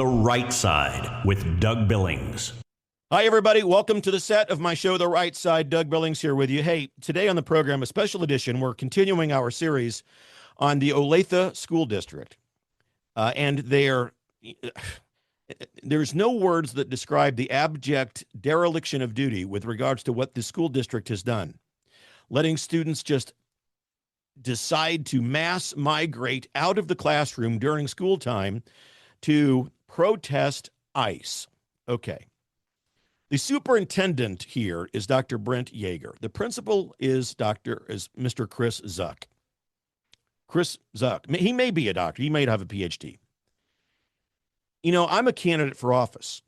The Right Side with Doug Billings. Hi, everybody. Welcome to the set of my show, The Right Side. Doug Billings here with you. Hey, today on the program, a special edition. We're continuing our series on the Olathe School District. And there's no words that describe the abject dereliction of duty with regards to what the school district has done. Letting students just decide to mass migrate out of the classroom during school time to protest ICE. Okay. The superintendent here is Dr. Brent Yeager. The principal is Mr. Chris Zuck. Chris Zuck. He may be a doctor. He may have a PhD. You know, I'm a candidate for office.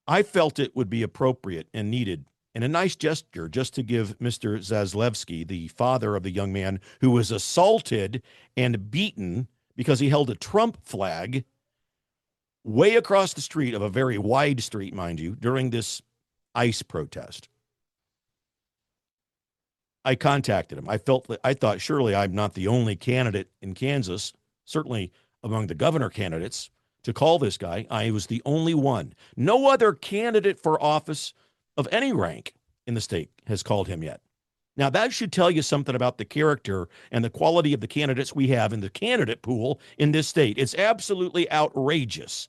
I felt it would be appropriate and needed and a nice gesture just to give Mr. Zaslavsky, the father of the young man who was assaulted and beaten because he held a Trump flag way across the street of a very wide street, mind you, during this ICE protest. I contacted him. I thought surely I'm not the only candidate in Kansas, certainly among the governor candidates, to call this guy. I was the only one. No other candidate for office of any rank in the state has called him yet. Now, that should tell you something about the character and the quality of the candidates we have in the candidate pool in this state. It's absolutely outrageous.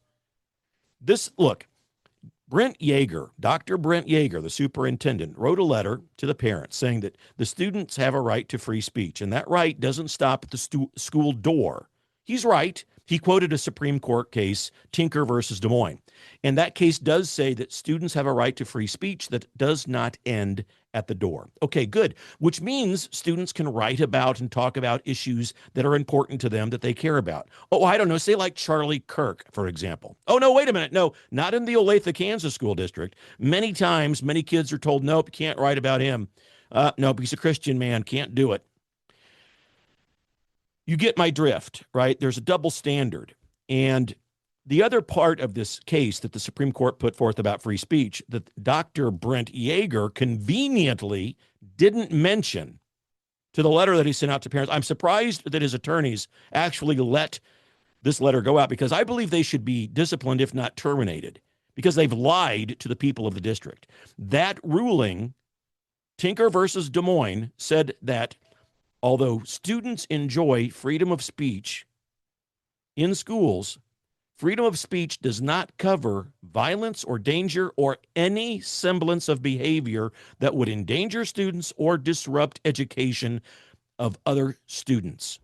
Brent Yeager, Dr. Brent Yeager, the superintendent, wrote a letter to the parents saying that the students have a right to free speech, and that right doesn't stop at the school door. He's right. He quoted a Supreme Court case, Tinker versus Des Moines. And that case does say that students have a right to free speech that does not end at the door. Okay, good. Which means students can write about and talk about issues that are important to them that they care about. Oh, I don't know, say like Charlie Kirk, for example. Oh, no, wait a minute. No, not in the Olathe, Kansas school district. Many times, many kids are told, nope, can't write about him. Nope, he's a Christian man, can't do it. You get my drift, right? There's a double standard. And the other part of this case that the Supreme Court put forth about free speech that Dr. Brent Yeager conveniently didn't mention to the letter that he sent out to parents. I'm surprised that his attorneys actually let this letter go out because I believe they should be disciplined, if not terminated, because they've lied to the people of the district. That ruling, Tinker versus Des Moines, said that although students enjoy freedom of speech in schools, freedom of speech does not cover violence or danger or any semblance of behavior that would endanger students or disrupt education of other students.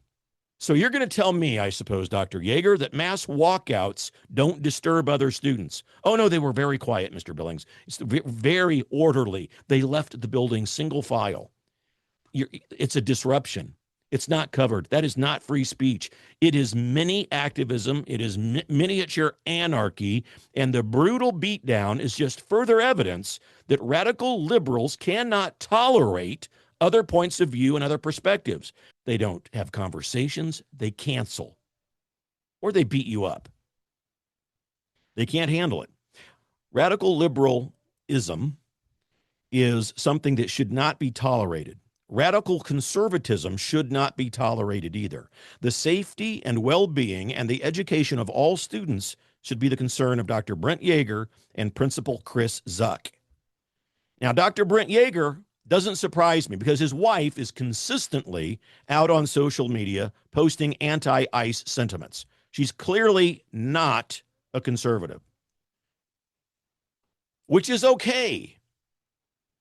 So you're going to tell me, I suppose, Dr. Yeager, that mass walkouts don't disturb other students. Oh, no, they were very quiet, Mr. Billings. It's very orderly. They left the building single file. It's a disruption. It's not covered. That is not free speech. It is mini activism. It is miniature anarchy. And the brutal beatdown is just further evidence that radical liberals cannot tolerate other points of view and other perspectives. They don't have conversations. They cancel. Or they beat you up. They can't handle it. Radical liberalism is something that should not be tolerated. Radical conservatism should not be tolerated either. The safety and well-being and the education of all students should be the concern of Dr. Brent Yeager and Principal Chris Zuck. Now, Dr. Brent Yeager doesn't surprise me because his wife is consistently out on social media posting anti-ICE sentiments. She's clearly not a conservative, which is okay.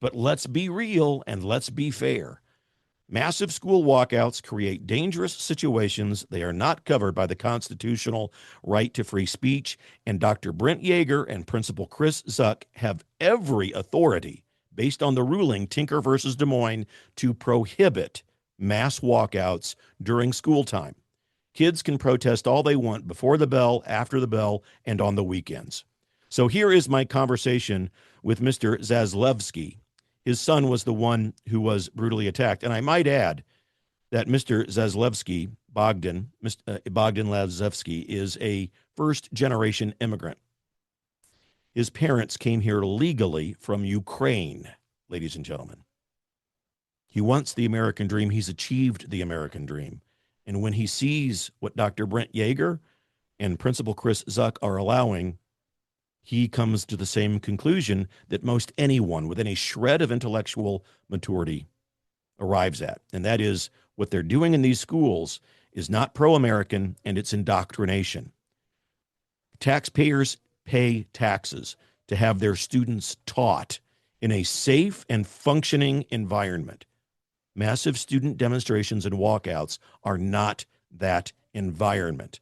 But let's be real and let's be fair. Massive school walkouts create dangerous situations. They are not covered by the constitutional right to free speech. And Dr. Brent Yeager and Principal Chris Zuck have every authority, based on the ruling Tinker versus Des Moines, to prohibit mass walkouts during school time. Kids can protest all they want before the bell, after the bell, and on the weekends. So here is my conversation with Mr. Zaslavsky. His son was the one who was brutally attacked. And I might add that Mr. Zaslavsky, Bogdan Zaslavsky, is a first-generation immigrant. His parents came here legally from Ukraine, ladies and gentlemen. He wants the American dream. He's achieved the American dream. And when he sees what Dr. Brent Yeager and Principal Chris Zuck are allowing, he comes to the same conclusion that most anyone within a shred of intellectual maturity arrives at. And that is, what they're doing in these schools is not pro-American, and it's indoctrination. Taxpayers pay taxes to have their students taught in a safe and functioning environment. Massive student demonstrations and walkouts are not that environment.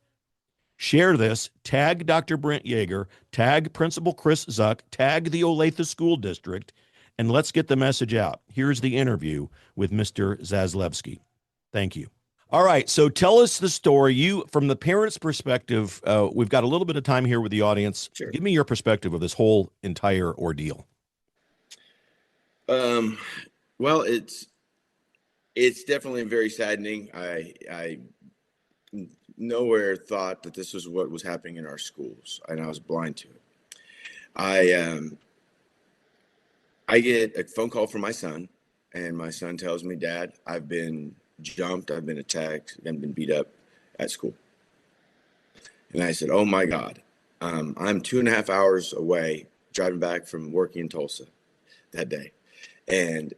Share this, tag Dr. Brent Yeager, tag Principal Chris Zuck, tag the Olathe School District, and let's get the message out. Here's the interview with Mr. Zaslavsky. Thank you. All right, so tell us the story. You, from the parents' perspective, we've got a little bit of time here with the audience. Sure. Give me your perspective of this whole entire ordeal. Well, it's definitely very saddening. I nowhere thought that this was what was happening in our schools, and I was blind to it. I get a phone call from my son, and my son tells me, "Dad, I've been jumped, I've been attacked, I've been beat up at school." And I said, "Oh my God." I'm 2.5 hours away driving back from working in Tulsa that day. And,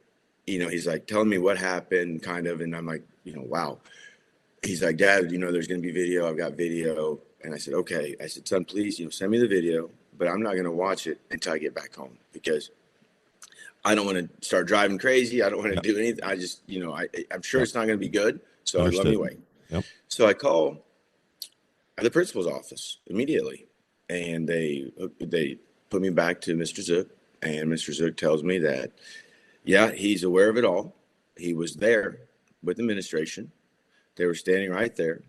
he's like telling me what happened kind of. And I'm like, wow. He's like, "Dad, there's going to be video. I've got video." And I said, "Okay." I said, "Son, please, send me the video, but I'm not going to watch it until I get back home, because I don't want to start driving crazy. I don't want to do anything. I just, I'm sure it's not going to be good. So let me wait." Yep. So I call the principal's office immediately, and they put me back to Mr. Zuck, and Mr. Zuck tells me that, yeah, he's aware of it all. He was there with administration. They were standing right there.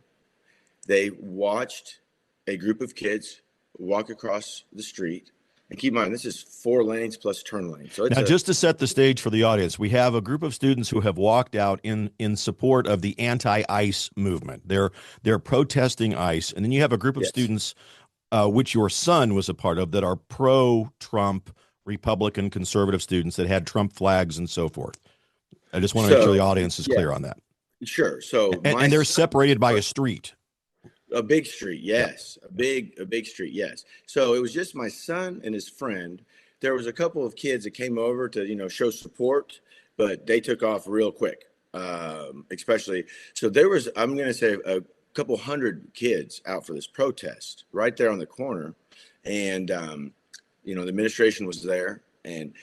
They watched a group of kids walk across the street. And keep in mind, this is 4 lanes plus turn lanes. So now, just to set the stage for the audience, we have a group of students who have walked out in support of the anti-ICE movement. They're protesting ICE. And then you have a group of students, which your son was a part of, that are pro-Trump, Republican, conservative students that had Trump flags and so forth. I just want to make sure the audience is clear on that. Sure. So and they're separated by a street. A big street, yes. A big street, yes. So it was just my son and his friend. There was a couple of kids that came over to, show support, but they took off real quick. Especially, so there was, I'm going to say, a couple hundred kids out for this protest right there on the corner. And, the administration was there, and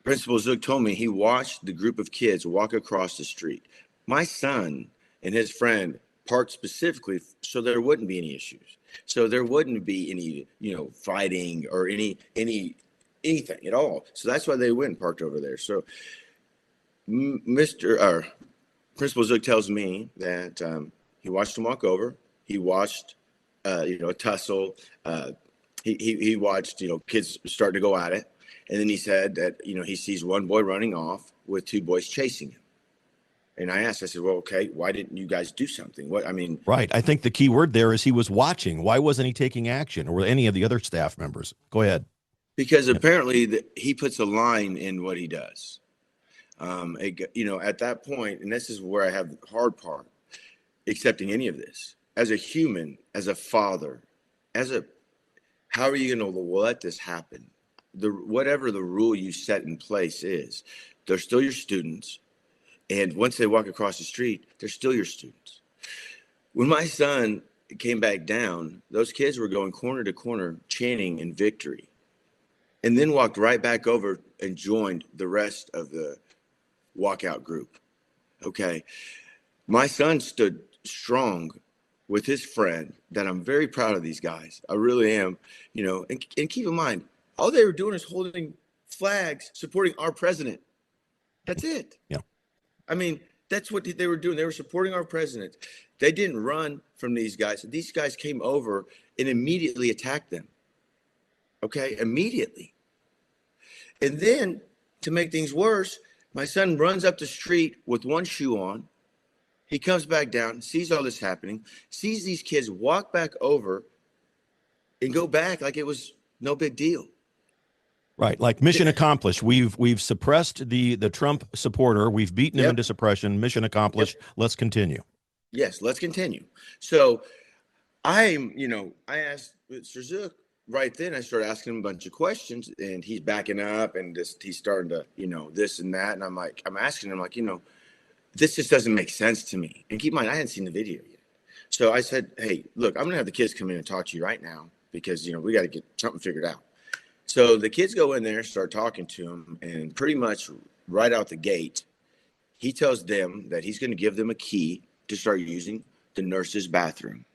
Principal Zuck told me he watched the group of kids walk across the street. My son and his friend parked specifically so there wouldn't be any issues. So there wouldn't be any, fighting or anything at all. So that's why they went and parked over there. So Principal Zuck tells me that he watched them walk over. He watched, a tussle. He watched, kids start to go at it. And then he said that, he sees one boy running off with 2 boys chasing him. And I asked, I said, "Well, okay, why didn't you guys do something?" Right. I think the key word there is he was watching. Why wasn't he taking action, or any of the other staff members? Go ahead. Because apparently he puts a line in what he does. At that point, and this is where I have the hard part, accepting any of this. As a human, as a father, how are you going to let this happen? Whatever the rule you set in place is, they're still your students. And once they walk across the street, they're still your students. When my son came back down, those kids were going corner to corner chanting in victory, and then walked right back over and joined the rest of the walkout group. Okay. My son stood strong with his friend, that I'm very proud of these guys. I really am, and keep in mind, all they were doing is holding flags supporting our president. That's it. Yeah. I mean, that's what they were doing. They were supporting our president. They didn't run from these guys. These guys came over and immediately attacked them. Okay, immediately. And then, to make things worse, my son runs up the street with one shoe on. He comes back down, sees all this happening, sees these kids walk back over and go back like it was no big deal. Right, like mission accomplished. We've suppressed the Trump supporter. We've beaten him into suppression. Mission accomplished. Let's continue. Yes, let's continue. So I asked Mr. Zook right then. I started asking him a bunch of questions, and he's backing up, and he's starting to, this and that. And I'm asking him, like, this just doesn't make sense to me. And keep in mind, I hadn't seen the video yet. So I said, hey, look, I'm going to have the kids come in and talk to you right now because, we got to get something figured out. So the kids go in there, start talking to him, and pretty much right out the gate, he tells them that he's going to give them a key to start using the nurse's bathroom.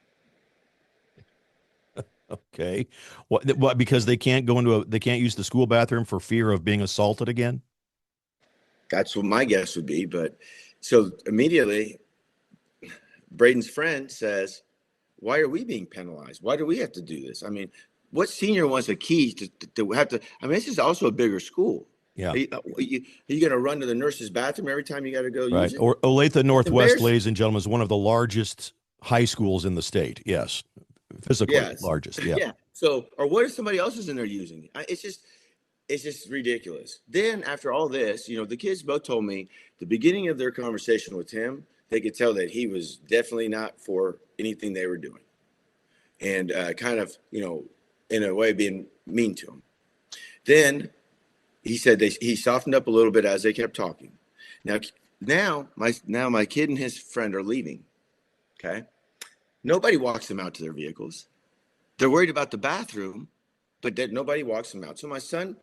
Okay. What, because they can't they can't use the school bathroom for fear of being assaulted again? That's what my guess would be. But so immediately, Brayden's friend says, why are we being penalized? Why do we have to do this? I mean, what senior wants a key to have to? I mean, this is also a bigger school. Yeah. Are you going to run to the nurse's bathroom every time you got to go use it? Or Olathe Northwest, ladies and gentlemen, is one of the largest high schools in the state. Yes. Physically largest. Yeah. Yeah. So, or what if somebody else is in there using it? It's just ridiculous. Then after all this, the kids both told me the beginning of their conversation with him, they could tell that he was definitely not for anything they were doing, and kind of, in a way being mean to him. Then he said he softened up a little bit as they kept talking. Now my kid and his friend are leaving. Okay. Nobody walks them out to their vehicles. They're worried about the bathroom, but nobody walks them out. So my son,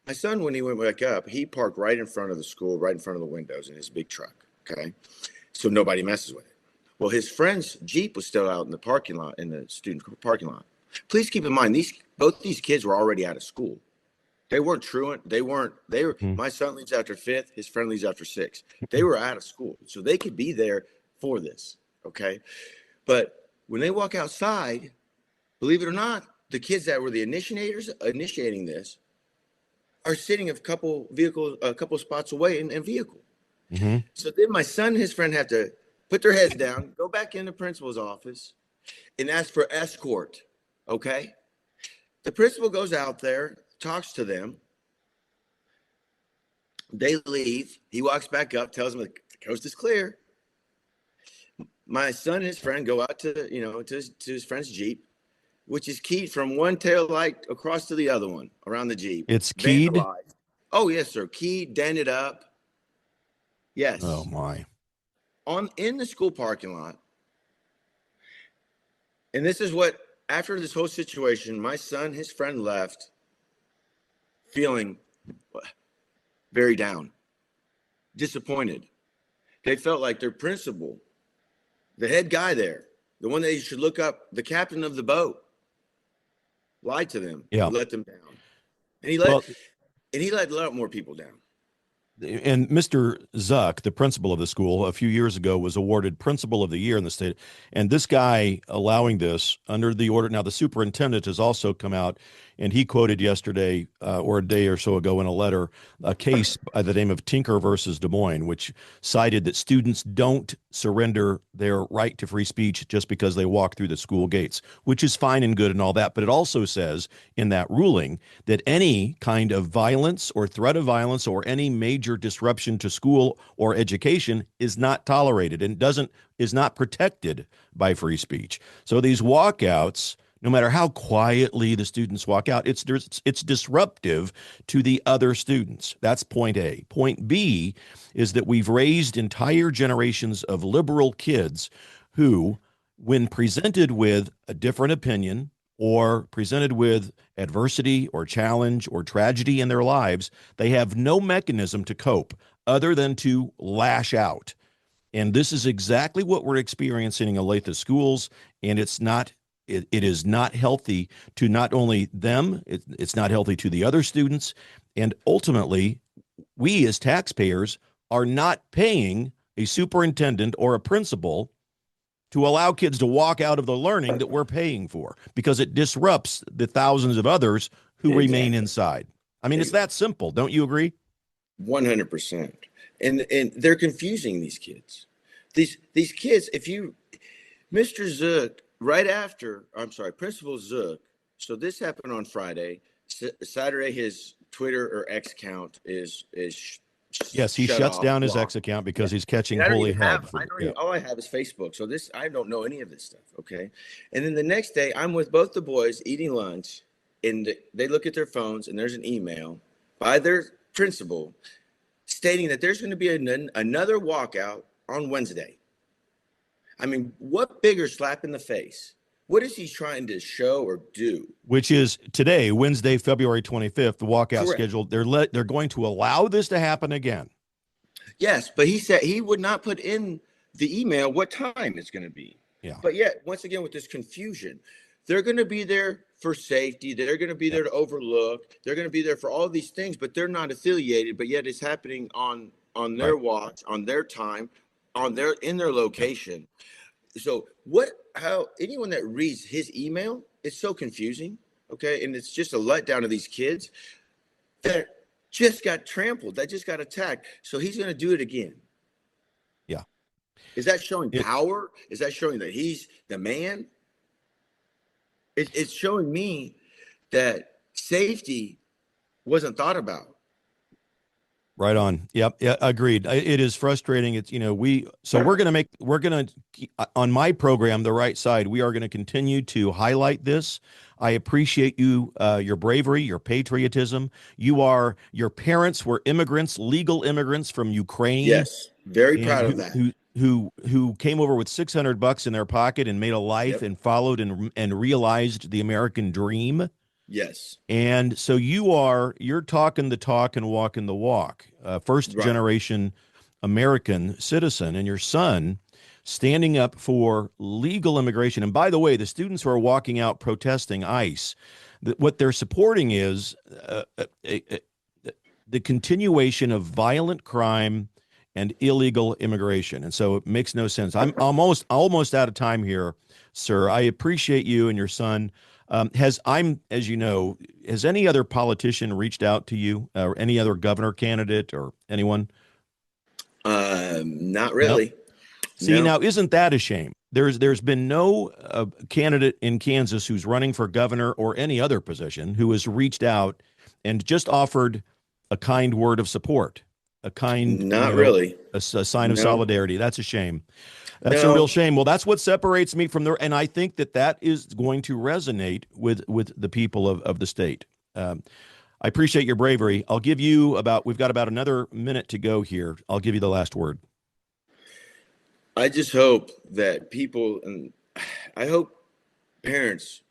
when he went back up, he parked right in front of the school, right in front of the windows in his big truck. Okay. So nobody messes with it. Well, his friend's Jeep was still out in the parking lot, in the student parking lot. Please keep in mind, both these kids were already out of school. They weren't truant. My son leaves after 5th. His friend leaves after 6th. They were out of school. So they could be there for this. Okay. But when they walk outside, believe it or not, the kids that were the initiating this are sitting a couple spots away in vehicle. Mm-hmm. So then my son and his friend have to put their heads down, go back in the principal's office, and ask for escort. Okay. The principal goes out there, talks to them. They leave. He walks back up, tells them the coast is clear. My son and his friend go out to his friend's Jeep, which is keyed from one tail light across to the other one around the Jeep. It's keyed? Vandalized. Oh, yes, sir. Keyed, dented up. Yes. Oh, my. In the school parking lot. And this is what, after this whole situation, my son, his friend left feeling very down, disappointed. They felt like their principal, the head guy there, the one that you should look up, the captain of the boat, lied to them, let them down. And he let a lot more people down. And Mr. Zuck, the principal of the school, a few years ago was awarded Principal of the Year in the state. And this guy allowing this under the order. Now, the superintendent has also come out, and he quoted yesterday or a day or so ago in a letter a case by the name of Tinker versus Des Moines, which cited that students don't surrender their right to free speech just because they walk through the school gates, which is fine and good and all that. But it also says in that ruling that any kind of violence or threat of violence or any major disruption to school or education is not tolerated and is not protected by free speech. So these walkouts, no matter how quietly the students walk out, it's disruptive to the other students. That's point A. Point B is that we've raised entire generations of liberal kids who, when presented with a different opinion or presented with adversity or challenge or tragedy in their lives, they have no mechanism to cope other than to lash out. And this is exactly what we're experiencing in Olathe schools, and it is not healthy to not only them, it's not healthy to the other students, and ultimately, we as taxpayers are not paying a superintendent or a principal to allow kids to walk out of the learning that we're paying for, because it disrupts the thousands of others who remain inside. I mean, it's that simple. Don't you agree? 100%. And they're confusing these kids. These kids, Mr. Zuck, Principal Zuck. So this happened on Friday. Saturday, his Twitter or X account is Yes, he shut shuts off, down his block. X account because he's catching And I don't holy even head. have, all I have is Facebook. So I don't know any of this stuff. Okay. And then the next day I'm with both the boys eating lunch, and they look at their phones and there's an email by their principal stating that there's going to be another walkout on Wednesday. I mean, what bigger slap in the face? What is he trying to show or do? Which is today, Wednesday, February 25th, the walkout Correct. scheduled. They're going to allow this to happen again. Yes, but he said he would not put in the email what time it's going to be. Yeah. But yet, once again, with this confusion, they're going to be there for safety. They're going to be there to overlook. They're going to be there for all these things, but they're not affiliated. But yet, it's happening on their watch, on their time, in their location. So how anyone that reads his email, it's so confusing. Okay, and it's just a letdown of these kids that just got trampled, that just got attacked. So he's going to do it again. Yeah. Is that showing power? Is that showing that he's the man? It's showing me that safety wasn't thought about. Right on. Yep. Yeah, agreed. It is frustrating. It's, we're going to, on my program, The Right Side, we are going to continue to highlight this. I appreciate you, your bravery, your patriotism. Your parents were immigrants, legal immigrants from Ukraine. Yes. Very proud of that. Who came over with $600 in their pocket and made a life and followed and realized the American dream. Yes. And so you're talking the talk and walking the walk. First generation American citizen, and your son standing up for legal immigration. And by the way, the students who are walking out protesting ICE, what they're supporting is the continuation of violent crime and illegal immigration. And so it makes no sense. I'm almost out of time here, sir. I appreciate you and your son. Has any other politician reached out to you, or any other governor candidate or anyone? Not really. Nope. See, now, isn't that a shame? There's been no candidate in Kansas who's running for governor or any other position who has reached out and just offered a kind word of support, a sign of solidarity. That's a shame. That's a real shame. Well, that's what separates me from and I think that is going to resonate with the people of the state. I appreciate your bravery. I'll give you we've got about another minute to go here. I'll give you the last word. I just hope that people, and I hope parents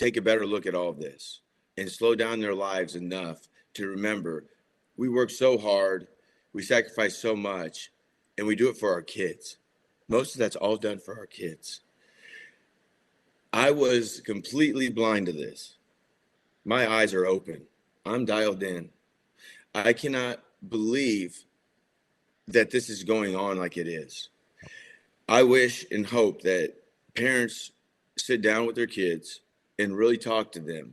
take a better look at all of this and slow down their lives enough to remember we work so hard, we sacrifice so much, and we do it for our kids. Most of that's all done for our kids. I was completely blind to this. My eyes are open. I'm dialed in. I cannot believe that this is going on like it is. I wish and hope that parents sit down with their kids and really talk to them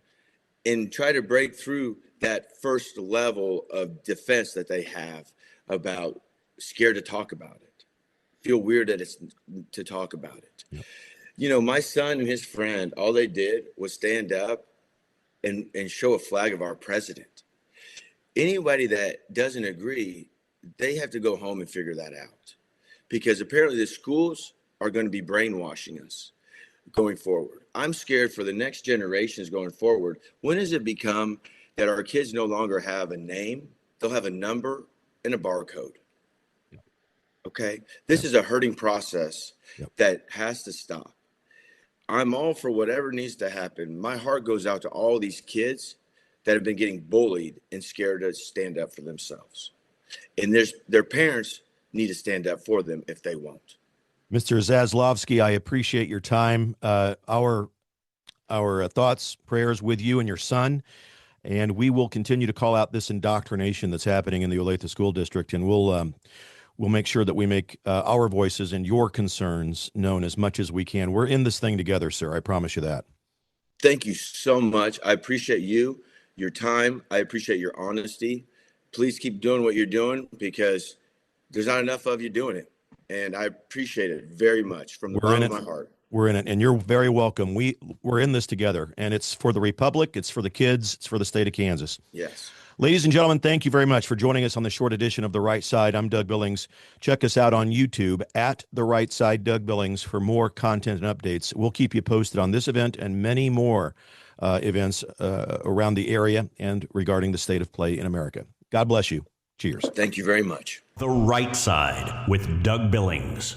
and try to break through that first level of defense that they have about scared to talk about it. Feel weird that it's to talk about it. Yep. My son and his friend, all they did was stand up and show a flag of our president. Anybody that doesn't agree, they have to go home and figure that out, because apparently the schools are going to be brainwashing us going forward. I'm scared for the next generations going forward. When does it become that our kids no longer have a name? They'll have a number and a barcode. Okay. This is a hurting process that has to stop. I'm all for whatever needs to happen. My heart goes out to all these kids that have been getting bullied and scared to stand up for themselves. And their parents need to stand up for them if they won't. Mr. Zaslavsky, I appreciate your time. Our thoughts, prayers with you and your son. And we will continue to call out this indoctrination that's happening in the Olathe School District, and we'll make sure that we make our voices and your concerns known as much as we can. We're in this thing together, sir. I promise you that. Thank you so much. I appreciate you, your time. I appreciate your honesty. Please keep doing what you're doing, because there's not enough of you doing it. And I appreciate it very much from the bottom of my heart. We're in it, and you're very welcome. We're in this together, and it's for the Republic, it's for the kids, it's for the state of Kansas. Yes. Ladies and gentlemen, thank you very much for joining us on the short edition of The Right Side. I'm Doug Billings. Check us out on YouTube at The Right Side Doug Billings for more content and updates. We'll keep you posted on this event and many more events around the area and regarding the state of play in America. God bless you. Cheers. Thank you very much. The Right Side with Doug Billings.